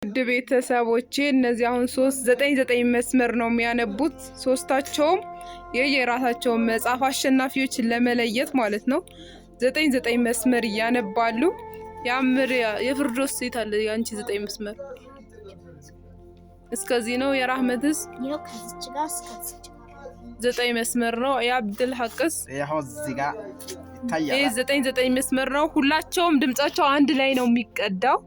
ውድ ቤተሰቦቼ እነዚህ አሁን 399 መስመር ነው የሚያነቡት። ሶስታቸውም የየራሳቸውን መጽሐፍ አሸናፊዎችን ለመለየት ማለት ነው 99 መስመር ያነባሉ። ያምር የፍርዶስ ሴት አለ ያንቺ 9 መስመር እስከዚህ ነው። የራህመትስ ይሄው ከዚች ጋር እስከዚች 9 መስመር ነው። የአብዱል ሐቅስ ይሄው እዚህ ጋር ይታያል። ይሄ 99 መስመር ነው። ሁላቸውም ድምጻቸው አንድ ላይ ነው የሚቀዳው።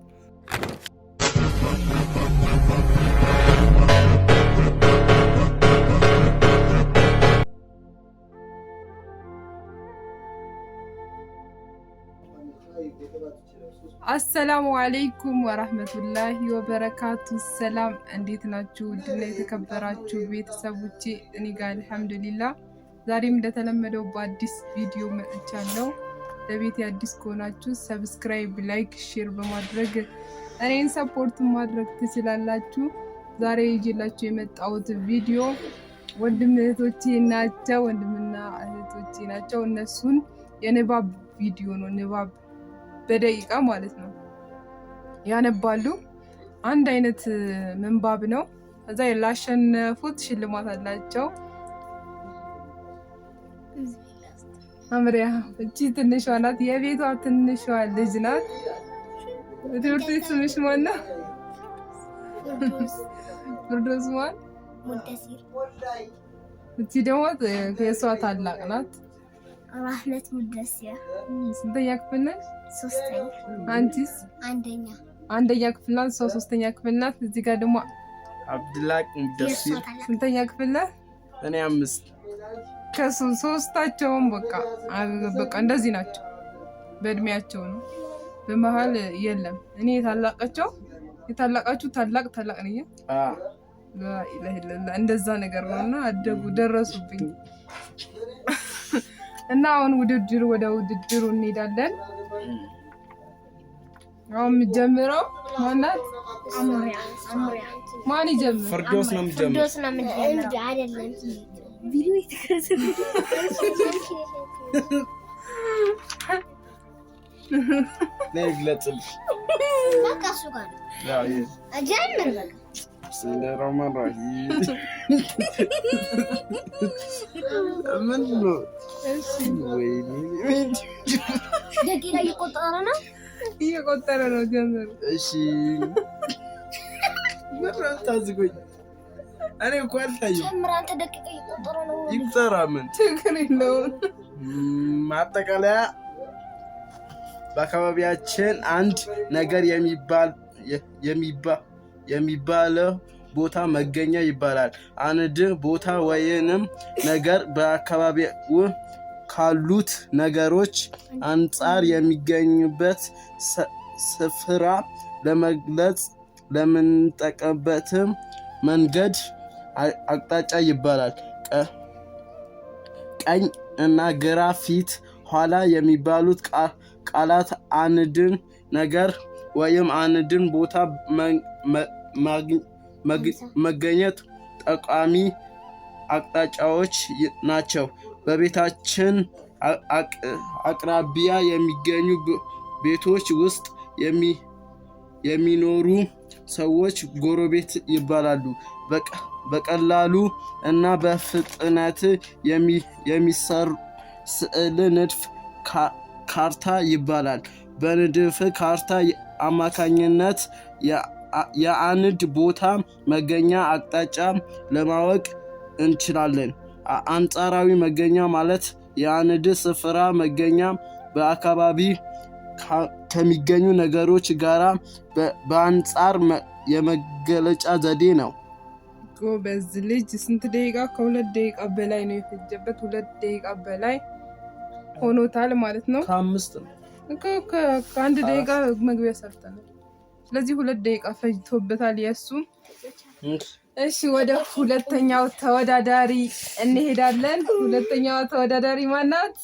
አሰላሙ አለይኩም ወራህመቱላሂ ወበረካቱ። ሰላም እንዴት ናችሁ? ውድና የተከበራችሁ ቤተሰቦቼ እኔ ጋር አልሐምዱሊላህ። ዛሬም እንደተለመደው በአዲስ ቪዲዮ መጥቻለሁ። ለቤት አዲስ ከሆናችሁ ሰብስክራይብ፣ ላይክ፣ ሼር በማድረግ እኔን ሰፖርት ማድረግ ትችላላችሁ። ዛሬ ይዤላችሁ የመጣሁት ቪዲዮ ወንድምና እህቶቼ ናቸው። እነሱን የንባብ ቪዲዮ ነው። ንባብ በደቂቃ ማለት ነው ያነባሉ። አንድ አይነት ምንባብ ነው። ከዛ ላሸነፉት ሽልማት አላቸው። አምሪያ እቺ ትንሿ ናት፣ የቤቷ ትንሿ ልጅ ናት። ትምህርት ቤት ስምሽ ማን ነው? ፍርዶስ ማን? ሙደሲር። እቺ ደግሞ የሷ ታላቅ ናት። ራህመት ሙደሲር። ስንተኛ ክፍል ነሽ? ሶስተኛ። አንቺስ? አንደኛ ክፍል ናት። ሰው ሶስተኛ ክፍል ናት። እዚህ ጋር ደግሞ አብዱላቅ ሙደሲር ስንተኛ ክፍል ናት? እኔ 5። ሶስታቸውም በቃ እንደዚህ ናቸው። በእድሜያቸው ነው። በመሃል የለም። እኔ የታላቃችሁ ታላቅ ነኝ። እንደዛ ነገር ነውና አደጉ ደረሱብኝ። እና አሁን ወደ ውድድሩ እንሄዳለን። አሁን የምጀምረው ማናት? አሞሪያ። ማን ይጀምር? ፍርዶስ ነው የምጀምረው። አይደለም ቪዲዮ የተከሰተ ለግለጽልሽ በቃ እሱ ጋር ነው። አጀምር በቃ ስለራማን ራሂ ምን ነው? ወይኔ ደቂቃ እየቆጠረ ነው። ጀምር። እሺ ምራን ታዝጎኝ እኔ እኮ አልታየም። ጀምር አንተ። ደቂቃ እየቆጠረ ነው። ይቁጠራ። ምን ችግር የለውም። ማጠቃለያ በአካባቢያችን አንድ ነገር የሚባለው ቦታ መገኛ ይባላል። አንድ ቦታ ወይንም ነገር በአካባቢው ካሉት ነገሮች አንጻር የሚገኝበት ስፍራ ለመግለጽ ለምንጠቀምበት መንገድ አቅጣጫ ይባላል። ቀኝ እና ግራ፣ ፊት፣ ኋላ የሚባሉት ቃላት አንድን ነገር ወይም አንድን ቦታ መገኘት ጠቋሚ አቅጣጫዎች ናቸው። በቤታችን አቅራቢያ የሚገኙ ቤቶች ውስጥ የሚኖሩ ሰዎች ጎረቤት ይባላሉ። በቀላሉ እና በፍጥነት የሚሰሩ ስዕል ንድፍ ካርታ ይባላል። በንድፍ ካርታ አማካኝነት የአንድ ቦታ መገኛ አቅጣጫ ለማወቅ እንችላለን። አንጻራዊ መገኛ ማለት የአንድ ስፍራ መገኛ በአካባቢ ከሚገኙ ነገሮች ጋር በአንጻር የመገለጫ ዘዴ ነው። ጎበዝ ልጅ። ስንት ደቂቃ? ከ2 ደቂቃ በላይ ነው የፈጀበት። 2 ደቂቃ በላይ ሆኖታል ማለት ነው። ከ5 ነው ከ1 ደቂቃ መግቢያ ሰርተናል። ስለዚህ 2 ደቂቃ ፈጅቶበታል የሱ። እሺ ወደ ሁለተኛው ተወዳዳሪ እንሄዳለን። ሁለተኛው ተወዳዳሪ ማናት?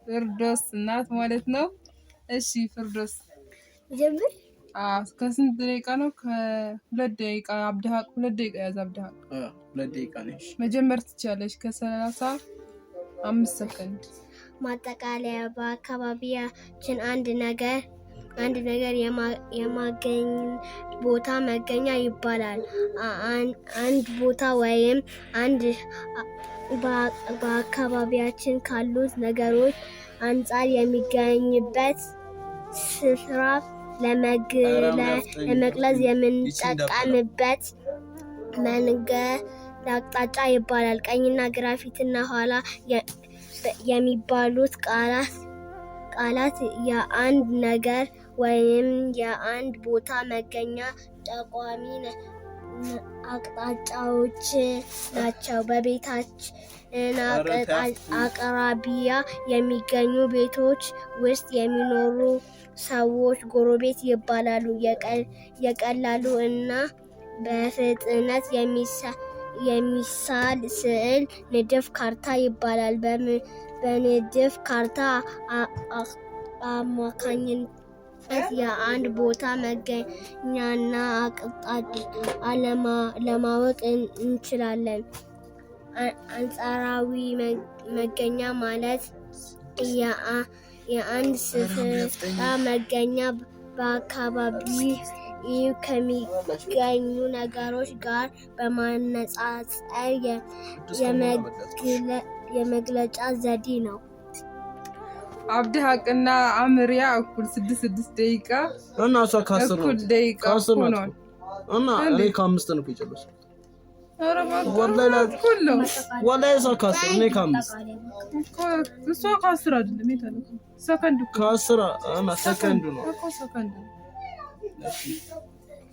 ፍርዶስ ናት ማለት ነው። እሺ ፍርዶስ ጀምር። ከስንት ደቂቃ ነው? ከ2 ደቂቃ። አብደሃቅ 2 ደቂቃ ያዝ። አብደሃቅ 2 ደቂቃ ነሽ። መጀመር ትችላለሽ ከ35 ሰከንድ። ማጠቃለያ በአካባቢያችን አንድ ነገር አንድ ነገር የማገኝ ቦታ መገኛ ይባላል። አንድ ቦታ ወይም አንድ በአካባቢያችን ካሉት ነገሮች አንጻር የሚገኝበት ስፍራ ለመግለጽ የምንጠቀምበት መንገድ አቅጣጫ ይባላል። ቀኝና ግራ፣ ፊትና ኋላ የሚባሉት ቃላት የአንድ ነገር ወይም የአንድ ቦታ መገኛ ጠቋሚ አቅጣጫዎች ናቸው። በቤታችን አቅራቢያ የሚገኙ ቤቶች ውስጥ የሚኖሩ ሰዎች ጎረቤት ይባላሉ። የቀላሉ እና በፍጥነት የሚሳል ስዕል ንድፍ ካርታ ይባላል። በንድፍ ካርታ አማካኝነት የአንድ ቦታ መገኛና አቅጣጫ ለማወቅ እንችላለን። አንጻራዊ መገኛ ማለት የአንድ ስፍራ መገኛ በአካባቢው ከሚገኙ ነገሮች ጋር በማነጻጸር የመግለጫ ዘዴ ነው። አብዲ ሀቅና አምሪያ እኩል 6 ደቂቃ እና እሷ ከ10 እኩል ደቂቃ ሆኗል። እና እኔ ከ5 ነው የጨረስኩት። ኧረ ወላሂ እሷ ከ10 እኔ ከ5 እሷ ከ10 አይደለም የታለው ሰከንድ ከ10 እና ሰከንድ ነው እኮ ሰከንድ።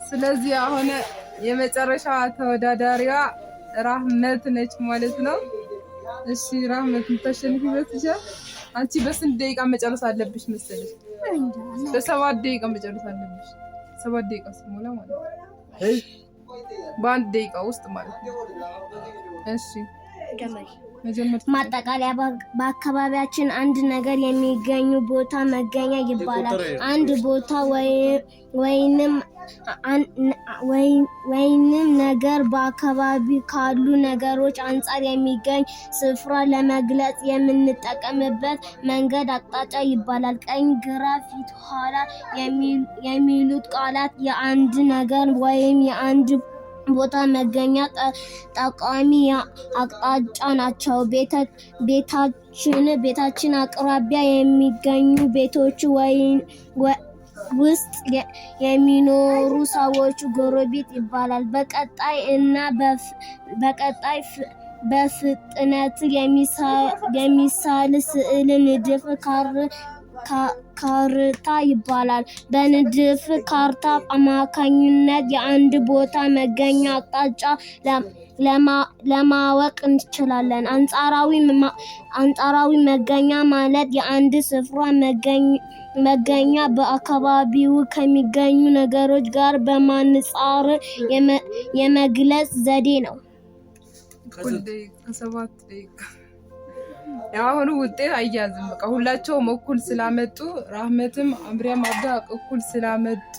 ስለዚህ አሁን የመጨረሻ ተወዳዳሪዋ ራህመት ነች ማለት ነው። እሺ ራህመት ተሸንፊ በትሻል። አንቺ በስንት ደቂቃ መጨረስ አለብሽ መሰለሽ? በ7 ደቂቃ መጨረስ አለብሽ። 7 ደቂቃ ሲሞላ ማለት ነው። በአንድ ደቂቃ ውስጥ ማለት ነው። እሺ ማጠቃለያ በአካባቢያችን አንድ ነገር የሚገኙ ቦታ መገኛ ይባላል። አንድ ቦታ ወይንም ነገር በአካባቢ ካሉ ነገሮች አንጻር የሚገኝ ስፍራ ለመግለጽ የምንጠቀምበት መንገድ አቅጣጫ ይባላል። ቀኝ፣ ግራ፣ ፊት፣ ኋላ የሚሉት ቃላት የአንድ ነገር ወይም የአንድ ቦታ መገኛ ጠቋሚ አቅጣጫ ናቸው። ቤታችን አቅራቢያ የሚገኙ ቤቶች ውስጥ የሚኖሩ ሰዎች ጎረቤት ይባላል። በቀጣይ በፍጥነት የሚሳል ስዕል ንድፍ ካርታ ይባላል። በንድፍ ካርታ አማካኝነት የአንድ ቦታ መገኛ አቅጣጫ ለማወቅ እንችላለን። አንጻራዊ መገኛ ማለት የአንድ ስፍራ መገኛ በአካባቢው ከሚገኙ ነገሮች ጋር በማነጻጸር የመግለጽ ዘዴ ነው። ከ7 ደቂቃ የአሁኑ ውጤት አያዝም። በቃ ሁላቸውም እኩል ስላመጡ ራህመትም አምሪያም አብዲ ሀቅ እኩል ስላመጡ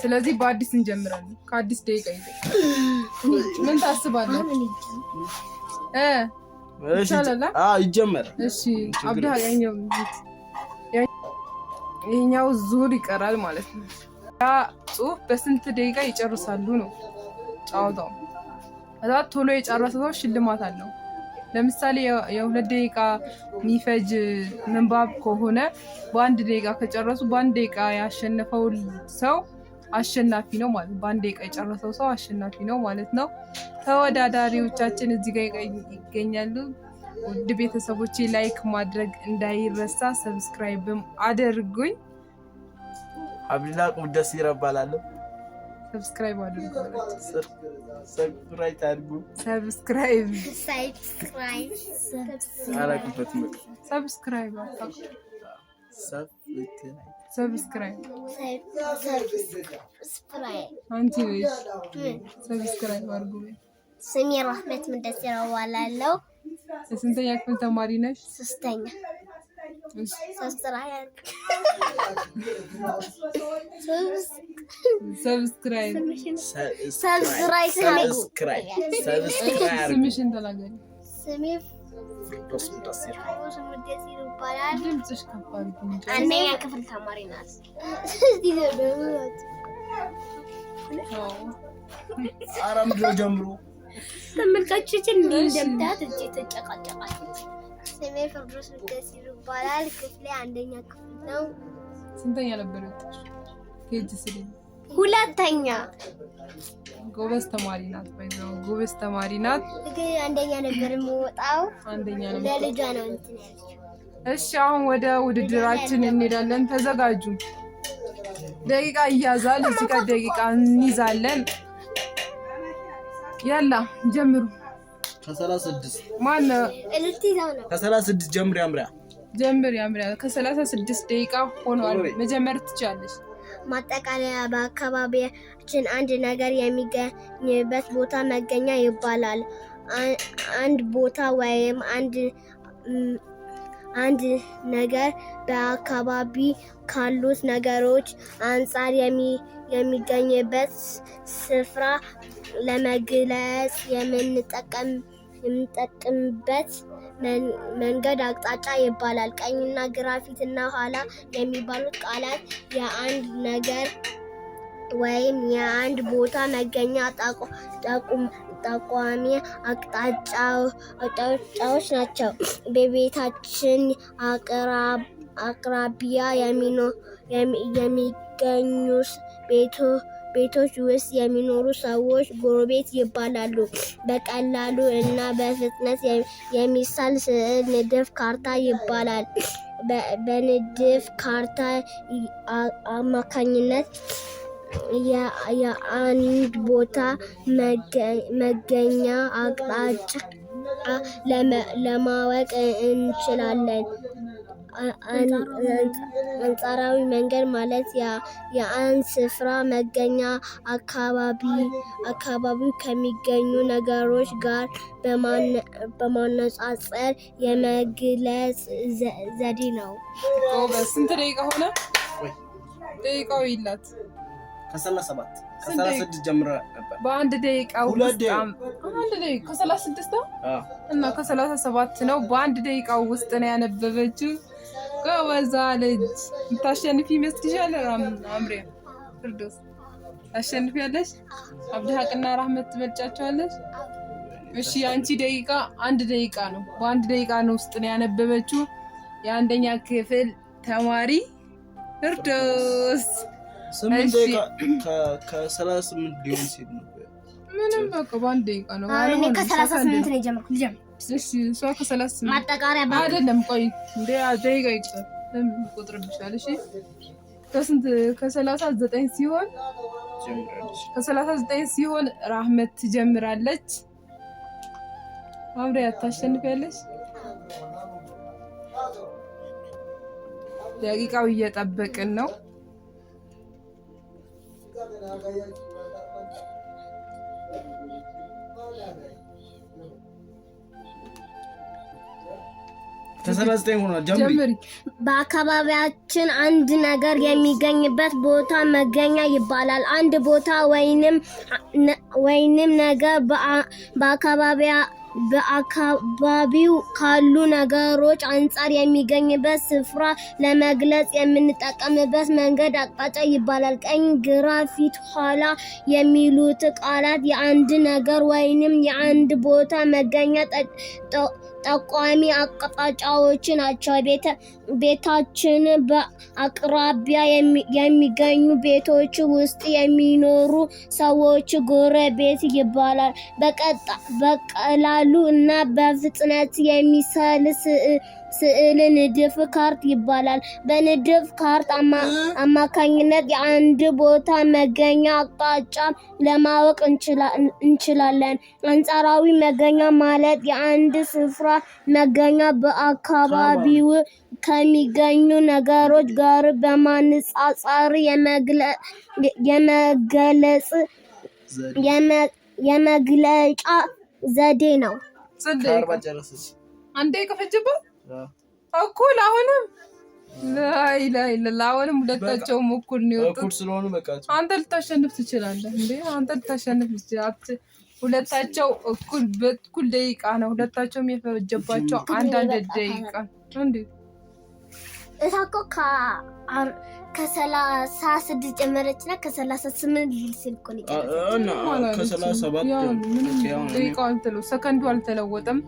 ስለዚህ በአዲስ እንጀምራለን። ከአዲስ ደቂቃ ምን ታስባለህ? ይጀመር። እሺ አብዲ ሀቅ ይሄኛው ዙር ይቀራል ማለት ነው። ያ ጽሁፍ በስንት ደቂቃ ይጨርሳሉ ነው ጫወታው። ከዛ ቶሎ የጨረሰ ሰው ሽልማት አለው። ለምሳሌ የ2 ደቂቃ የሚፈጅ ምንባብ ከሆነ በ1 ደቂቃ ከጨረሱ በ1 ደቂቃ ያሸነፈው ሰው አሸናፊ ነው ማለት ነው። በ1 ደቂቃ የጨረሰው ሰው አሸናፊ ነው ማለት ነው። ተወዳዳሪዎቻችን እዚህ ጋር ይገኛሉ። ውድ ቤተሰቦቼ ላይክ ማድረግ እንዳይረሳ፣ ሰብስክራይብም አድርጉኝ። አብዲላቅ ሙደሲር እባላለሁ። ሰብስክራይብ አድርጉ። ሰብስክራይብ አድርጉ። ሰብስክራይብ አንቺ ሰብስክራይብ አድርጉ። ስሜ ራህመት ሙደሲር እባላለሁ። የስንተኛ ክፍል ተማሪ ነሽ? 3ኛ። ሰብስክራይብ ስምሽን ተናገሪ። ስሜ ይባላል። ድምፅሽ ከባድ ነው። አንደኛ ክፍል ተማሪ ናት። አራም ጀምሮ ተመልካቾችን እንደምታት እጅ ተጨቃጨቃለች። ስሜ ፍርዶስ ሙደሲር ይባላል። ክፍሌ አንደኛ ክፍል ነው። ስንተኛ ነበር የወጣሽ? ኬጂ ስሪ ሁለተኛ። ጎበዝ ተማሪ ናት። ባይዘው ጎበዝ ተማሪ ናት። ግን አንደኛ ነበር የምወጣው። አንደኛ ነበር። ለልጇ ነው እንትን ያለችው። እሺ አሁን ወደ ውድድራችን እንሄዳለን። ተዘጋጁ። ደቂቃ ይያዛል። እዚህ ጋር ደቂቃ እንይዛለን። ያላ ጀምሩ። ከ36 ማን እልልቲዛው ነው። ከ36 ጀምር ያምሪያ። ከ36 ደቂቃ ሆኗል። መጀመር ትችላለሽ። ማጠቃለያ በአካባቢያችን አንድ ነገር የሚገኝበት ቦታ መገኛ ይባላል። አንድ ቦታ ወይም አንድ ነገር በአካባቢ ካሉት ነገሮች አንጻር የሚገኝበት ስፍራ ለመግለጽ የምንጠቀምበት መንገድ አቅጣጫ ይባላል። ቀኝና ግራ፣ ፊትና ኋላ የሚባሉት ቃላት የአንድ ነገር ወይም የአንድ ቦታ መገኛ ጠቋሚ አቅጣጫዎች ናቸው። በቤታችን አቅራቢያ የሚገኙ ቤቶች ውስጥ የሚኖሩ ሰዎች ጎረቤት ይባላሉ። በቀላሉ እና በፍጥነት የሚሳል ስዕል ንድፍ ካርታ ይባላል። በንድፍ ካርታ አማካኝነት የአንድ ቦታ መገኛ አቅጣጫ ለማወቅ እንችላለን። አንጻራዊ መንገድ ማለት የአንድ ስፍራ መገኛ አካባቢው ከሚገኙ ነገሮች ጋር በማነጻጸር የመግለጽ ዘዴ ነው። ስንት ደቂቃ ሆነ? ደቂቃው ይላት ከ36 ጀምሮ ነበር። በአንድ ደቂቃ ውስጥ አንድ ደቂቃ ከ36 እና ከ37 ነው። በአንድ ደቂቃ ውስጥ ነው ያነበበችው። ጎበዝ ልጅ። የምታሸንፊ ይመስልሻል? አምሪያ ፍርዶስ ታሸንፊያለሽ? አብድሃቅና ራህመት ትበልጫቸዋለሽ? እሺ አንቺ ደቂቃ አንድ ደቂቃ ነው። በአንድ ደቂቃ ነው ውስጥ ነው ያነበበችው። የአንደኛ ክፍል ተማሪ ፍርዶስ 8 ደቂቃ ከ38 ሊሆን ሲል ነው። ምንም በቃ በአንድ ደቂቃ ነው። እኔ ከ38 ነው የጀመርኩት። እሺ እሷ ከ38 ማጠቃለያ አይደለም። ቆይ እንደ ደቂቃ ይቀር ቁጥርብሻል። እሺ ከስንት ከ39 ሲሆን ከ39 ሲሆን ራህመት ትጀምራለች። አብሪያ ታሸንፊያለሽ። ደቂቃው እየጠበቅን ነው። ጀምሪ። በአካባቢያችን አንድ ነገር የሚገኝበት ቦታ መገኛ ይባላል። አንድ ቦታ ወይንም ነገር በአካባቢው ካሉ ነገሮች አንጻር የሚገኝበት ስፍራ ለመግለጽ የምንጠቀምበት መንገድ አቅጣጫ ይባላል። ቀኝ፣ ግራ፣ ፊት፣ ኋላ የሚሉት ቃላት የአንድ ነገር ወይንም የአንድ ቦታ መገኛ ጠቋሚ አቅጣጫዎች ናቸው። ቤታችን በአቅራቢያ የሚገኙ ቤቶች ውስጥ የሚኖሩ ሰዎች ጎረቤት ይባላል። በቀላሉ እና በፍጥነት የሚሳል ስዕል ንድፍ ካርታ ይባላል። በንድፍ ካርታ አማካኝነት የአንድ ቦታ መገኛ አቅጣጫ ለማወቅ እንችላለን። አንጻራዊ መገኛ ማለት የአንድ ስፍራ መገኛ በአካባቢው ከሚገኙ ነገሮች ጋር በማነጻጸር የመግለጫ ዘዴ ነው። አንዴ ከፈጀበት እኩል አሁንም አሁንም ሁለታቸውም እኩል ነው የወጡት። አንተ ልታሸንፍ ትችላለህ እንዴ? አንተ ልታሸንፍ ትችላለህ። ሁለታቸው በኩል ደቂቃ ነው። ሁለታቸውም የፈጀባቸው አንዳንድ ደቂቃ እንዴ እታኮ ከ36 ጨመረችና ከ38 ሲልኮ እና ከ37 ደቂቃው ሰከንዱ አልተለወጠም።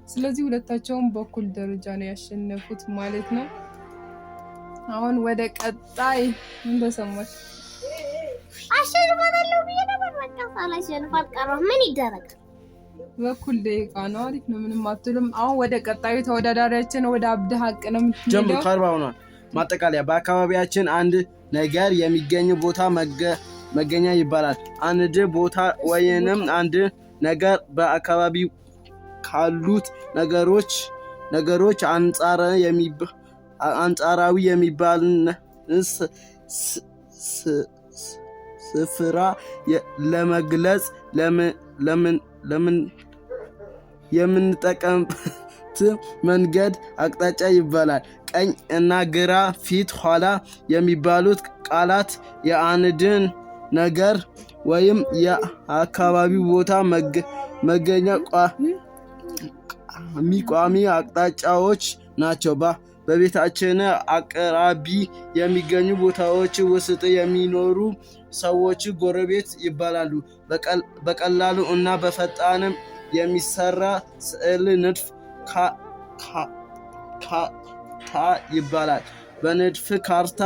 ስለዚህ ሁለታቸውም በኩል ደረጃ ነው ያሸነፉት ማለት ነው። አሁን ወደ ቀጣይ እንደሰማች አሸንፋለሁ ብዬ ነበር። በቃ ሳላሸንፍ አልቀረሁም። ምን ይደረጋል? በኩል ደቂቃ ነው። አሪፍ ነው። ምንም አትሉም። አሁን ወደ ቀጣዩ ተወዳዳሪያችን ወደ አብድ ሀቅ ነው ጀምር። የምትሄደው። 40 ሆኗል። ማጠቃለያ በአካባቢያችን አንድ ነገር የሚገኝ ቦታ መገኛ ይባላል። አንድ ቦታ ወይንም አንድ ነገር በአካባቢው ካሉት ነገሮች አንጻራዊ የሚባል ስፍራ ለመግለጽ የምንጠቀምበት መንገድ አቅጣጫ ይባላል። ቀኝ እና ግራ፣ ፊት፣ ኋላ የሚባሉት ቃላት የአንድን ነገር ወይም የአካባቢው ቦታ መገኛ ቋሚ አቅጣጫዎች ናቸው። በቤታችን አቅራቢ የሚገኙ ቦታዎች ውስጥ የሚኖሩ ሰዎች ጎረቤት ይባላሉ። በቀላሉ እና በፈጣን የሚሰራ ስዕል ንድፍ ካርታ ይባላል። በንድፍ ካርታ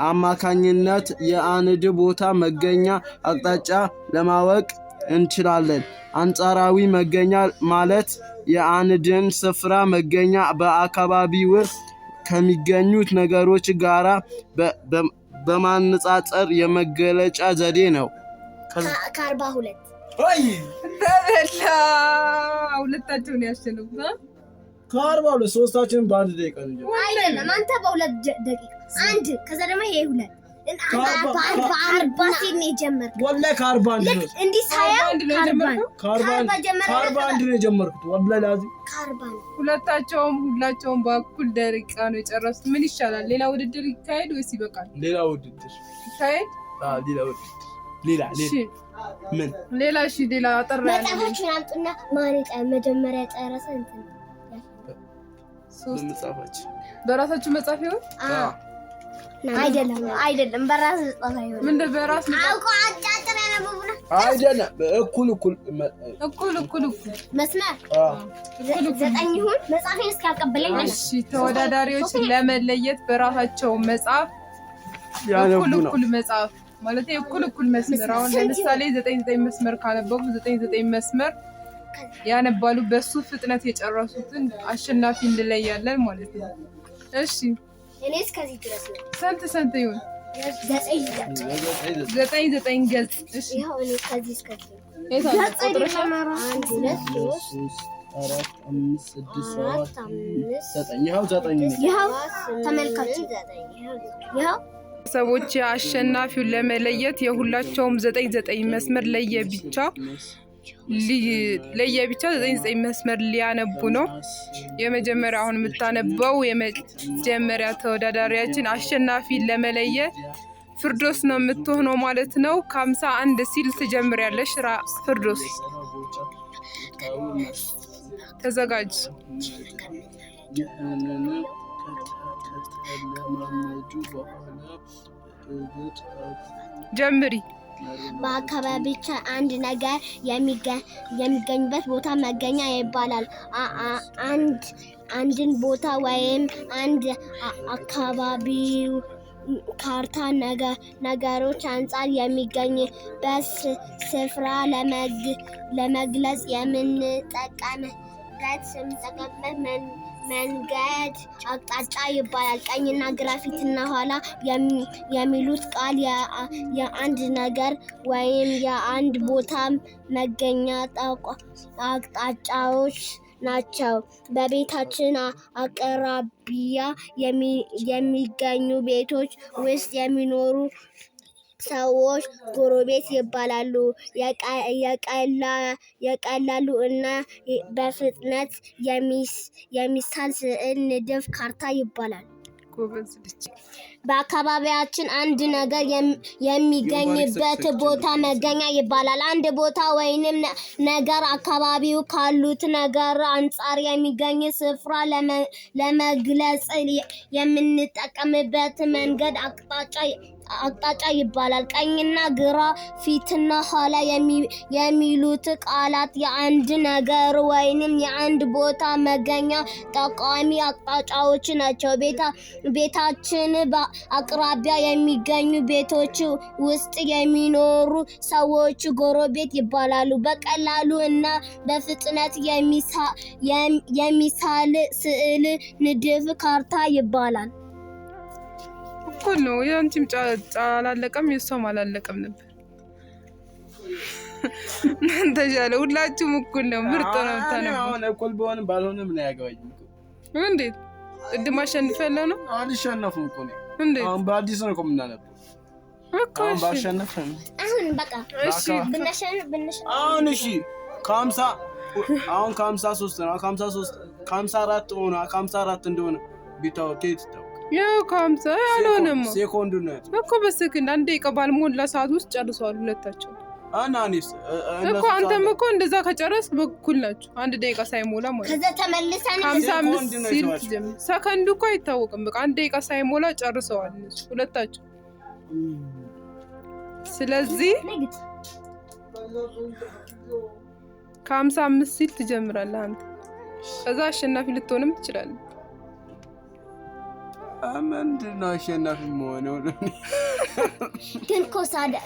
አማካኝነት የአንድ ቦታ መገኛ አቅጣጫ ለማወቅ እንችላለን። አንጻራዊ መገኛ ማለት የአንድን ስፍራ መገኛ በአካባቢው ከሚገኙት ነገሮች ጋር በማነጻጸር የመገለጫ ዘዴ ነው። ከ42 ተበላ። ሁለታቸውን ያሸንፉት። ከ42 ሶስታችንን በአንድ ደቂቃ ነው። አይደለም አንተ በ2 ደቂቃ አንድ፣ ከዛ ደግሞ ይሄ 2 40 ሲል ነው የጀመርኩት። ወላሂ ከ41 ነው እንዲህ ሳያው ከ41 ነው የጀመርኩት። ወላሂ ላዚም ሁላቸውም በኩል ደቂቃ ነው የጨረሱት። ምን ይሻላል? ሌላ ውድድር ይካሄድ ወይስ ይበቃል? ሌላ ውድድር ይካሄድ። ሌላ ውድድር ምን ሌላ? እሺ ሌላ አጠራ ያለ መጽሐፎችን አምጡና ማሪጣ መጀመሪያ ጨረሰ እንትን በራሳችሁ መጽሐፍ ይሆን? አይደለም በራስ መጽሐፍ አይሆን። ምንድን በራስ አውቆ አጫጭር ያነበቡና አይደለም እኩል መስመር 9 ይሁን መጽሐፌን እስካቀበለኝ ማለት። እሺ ተወዳዳሪዎች ለመለየት በራሳቸው መጽሐፍ እኩል መጽሐፍ ማለት እኩል መስመር። አሁን ለምሳሌ 99 መስመር ካነበቡ 99 መስመር ያነባሉ። በሱ ፍጥነት የጨረሱትን አሸናፊ እንለያለን ማለት ነው። እሺ እኔ እስከዚህ ድረስ ነው። ስንት ይሁን? 9 ገጽ። እሺ ይሄው እኔ ከዚህ እስከዚህ ቁጥርሽ 1 2 3 ይኸው ተመልካች ይኸው ሰዎች አሸናፊውን ለመለየት የሁላቸውም 99 መስመር ለየብቻ 99 መስመር ሊያነቡ ነው። የመጀመሪያ አሁን የምታነበው የመጀመሪያ ተወዳዳሪያችን አሸናፊን ለመለየት ፍርዶስ ነው የምትሆነው ማለት ነው። ከ51 ሲል ትጀምሪያለሽ። ፍርዶስ ተዘጋጅ። ጀምሪ። በአካባቢያችን አንድ ነገር የሚገኝበት ቦታ መገኛ ይባላል። አንድን ቦታ ወይም አንድ አካባቢው ካርታ ነገሮች አንጻር የሚገኝበት ስፍራ ለመግለጽ የምንጠቀምበት መንገድ አቅጣጫ ይባላል። ቀኝና ግራ፣ ፊትና ኋላ የሚሉት ቃል የአንድ ነገር ወይም የአንድ ቦታ መገኛ አቅጣጫዎች ናቸው። በቤታችን አቅራቢያ የሚገኙ ቤቶች ውስጥ የሚኖሩ ሰዎች ጎረቤት ይባላሉ። የቀላሉ እና በፍጥነት የሚሳል ስዕል ንድፍ ካርታ ይባላል። ጎበዝ ልጅ። በአካባቢያችን አንድ ነገር የሚገኝበት ቦታ መገኛ ይባላል። አንድ ቦታ ወይንም ነገር አካባቢው ካሉት ነገር አንጻር የሚገኝ ስፍራ ለመግለጽ የምንጠቀምበት መንገድ አቅጣጫ ይባላል። ቀኝና ግራ፣ ፊትና ኋላ የሚሉት ቃላት የአንድ ነገር ወይንም የአንድ ቦታ መገኛ ጠቋሚ አቅጣጫዎች ናቸው። ቤታችን በአቅራቢያ የሚገኙ ቤቶች ውስጥ የሚኖሩ ሰዎች ጎረቤት ይባላሉ። በቀላሉ እና በፍጥነት የሚሳል ስዕል ንድፍ ካርታ ይባላል። እኩል ነው። ያንቺም አላለቀም የሷም አላለቀም ነበር። እናንተ ጃለ ሁላችሁም እኩል ነው። ምርጥ ነው የምታነቡ። አሁን እኩል ቢሆንም ባልሆንም ነው ያገባኝ። እንዴት ቅድም አሸንፈለ ነው? አልሸነፍም እኮ ነው። እንዴት አሁን በአዲስ ነው እኮ የምናነበው እኮ። አሁን ባሸነፍም አሁን በቃ እሺ ብነሸንፍ አሁን እሺ ከ50 አሁን ከ53 ነው። ከ54 ሆነ ከ54 እንደሆነ ቢታው ቴት ታው ያው ከ50 አልሆነም ሴኮንድ ነው እኮ። በሰከንድ አንድ ደቂቃ ባልሞላ ሰዓት ውስጥ ጨርሰዋል ሁለታቸው አናኒስ እኮ። አንተም እኮ እንደዛ ከጨረስክ በኩል ናችሁ። አንድ ደቂቃ ሳይሞላ ማለት ከዛ ተመልሰን 55 ሲል ጀምር። ሰከንድ እኮ አይታወቅም። በቃ አንድ ደቂቃ ሳይሞላ ጨርሰዋል ሁለታቸው። ስለዚህ ከ55 ሲል ትጀምራለህ አንተ። ከዛ አሸናፊ ልትሆንም ትችላለህ። ምንድን ነው አሸናፊ መሆነው? ግን እኮ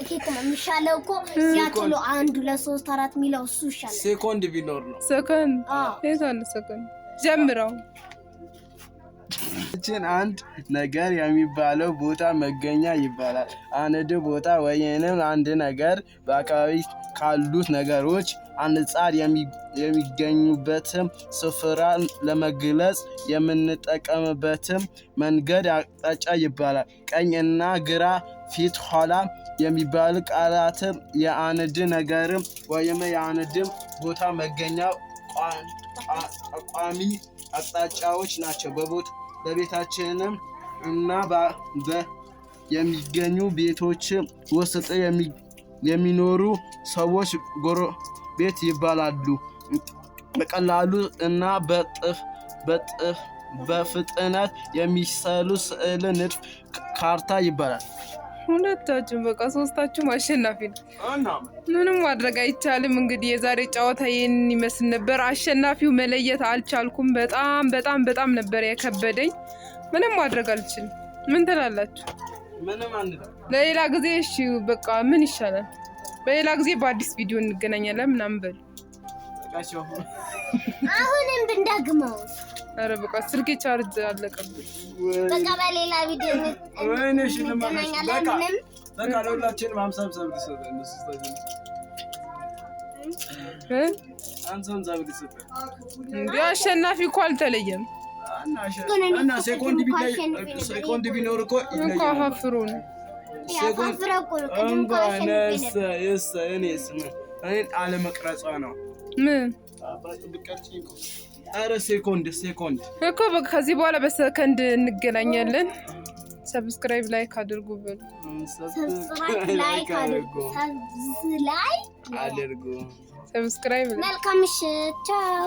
ኬክ ነው የሚሻለው እኮ ያችሉ 1 2 3 4 ሚለው እሱ ይሻላል። ሴኮንድ ቢኖር ነው። ሰከንድ የታለ ሰከንድ? ጀምረው። አንድ ነገር የሚባለው ቦታ መገኛ ይባላል። አንድ ቦታ ወይንም አንድ ነገር በአካባቢ ካሉት ነገሮች አንጻር የሚገኙበት ስፍራ ለመግለጽ የምንጠቀምበት መንገድ አቅጣጫ ይባላል። ቀኝ እና ግራ፣ ፊት፣ ኋላ የሚባሉ ቃላት የአንድ ነገር ወይም የአንድ ቦታ መገኛ ጠቋሚ አቅጣጫዎች ናቸው። በቤታችንም እና የሚገኙ ቤቶች ውስጥ የሚኖሩ ሰዎች ጎረቤት ይባላሉ። በቀላሉ እና በፍጥነት የሚሳሉ ስዕል ንድፍ ካርታ ይባላል። ሁለታችሁም በቃ ሶስታችሁም አሸናፊ ነው። ምንም ማድረግ አይቻልም። እንግዲህ የዛሬ ጨዋታ ይሄንን ይመስል ነበር። አሸናፊው መለየት አልቻልኩም። በጣም ነበር የከበደኝ። ምንም ማድረግ አልችልም። ምን ትላላችሁ? ለሌላ ጊዜ እሺ በቃ ምን ይሻላል? በሌላ ጊዜ በአዲስ ቪዲዮ እንገናኛለን ምናምን በሉ። አሁንም ብንዳግመው ኧረ በቃ ስልኬ ቻርጅ አለቀብኝ። በቃ በሌላ ቪዲዮ እንገናኛለን። በቃ ለሁላችንም 50 ብር ሰጠን። እንዴ አሸናፊ እኮ አልተለየም። እና ሴኮንድ ቢኖር እኮ አፋፍሩን እኔን አለመቅረጿ ነው። ምን ኧረ ሴኮንድ እኮ በቃ ከዚህ በኋላ በሰከንድ እንገናኛለን። ሰብስክራይብ ላይክ አድርጉ በሉ። ሰብስክራይብ መልካም ምሽት። ቻው